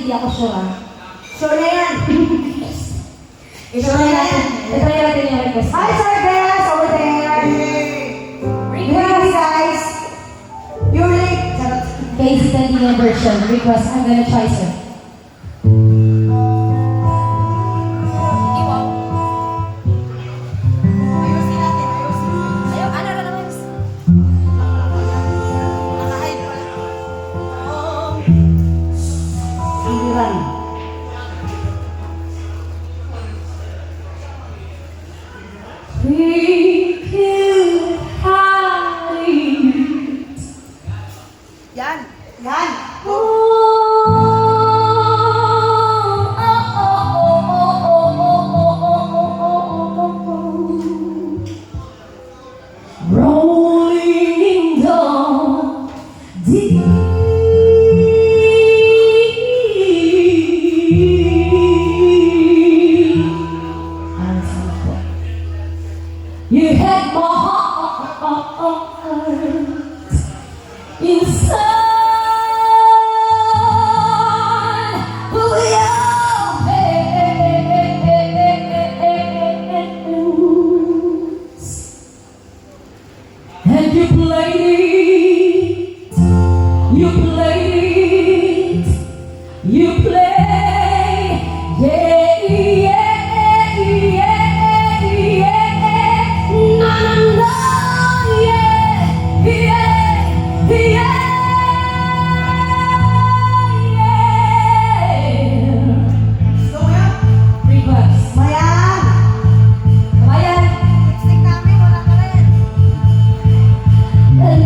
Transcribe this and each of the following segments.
hindi ako sure ah. Sure na yan. Sure na yan. Ito natin yung request. Hi, Sir Des, over there. Hey, guys. You're late. Charot. Casey Tandina version. Request. I'm gonna try, sir. Ayusin natin, ayusin. Ayaw, ano na naman? Naka-hide pala. Sindiran. We could hide. Yan. Yan. Rolling down deep. You had my heart inside of your hands, and you played it, you played it, you played, yeah, yeah, yeah, yeah, na na na, yeah, yeah, yeah, yeah. Gusto mo yan? Request. Mayan. Ayan. Lipstick namin, wala ka rin. There's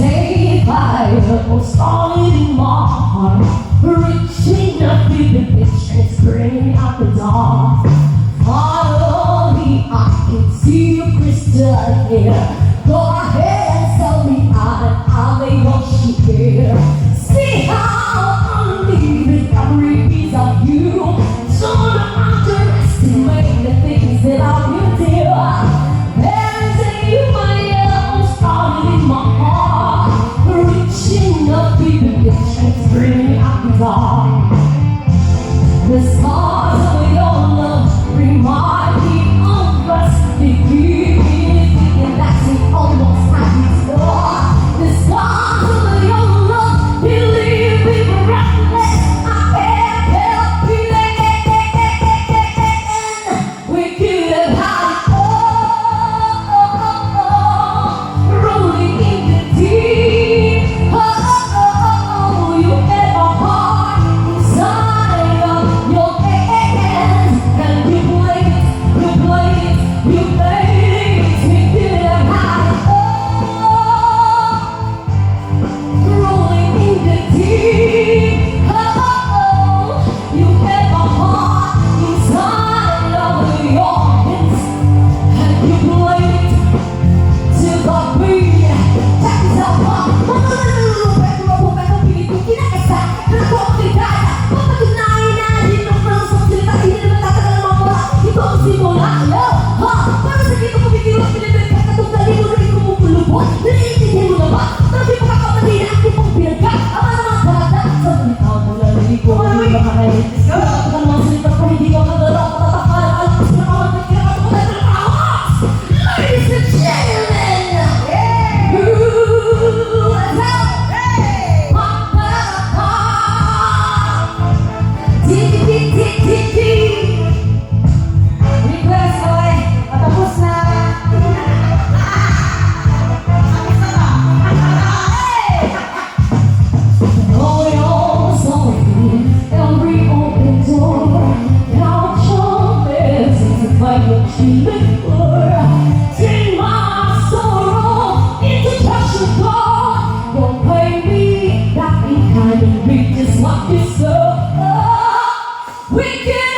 a fire started in my heart, reaching up to the pitch and spraying out the dark. Finally, I can see you crystal clear. Go ahead and tell me I'll lay what you hear. See how I'm leaving every piece of you. So don't underestimate the things that I will do. There's a fire started in my heart, reaching up to the pitch and spraying out the dark. The scars of your love remind me of us. They keep me thinking that's it almost at its door. The scars of your love believe me breathless. I can't help feeling we could have had it all, rolling in the deep. You had my heart inside of your hands, and you played it, you played it, you played it. We could have had it all, rolling in the deep. You had my heart inside of your hands, and you played it till the beat. Check this out, Ladies and gentlemen, Take my sorrow into treasure gold. Don't pay me that in kind and read just what you saw. We can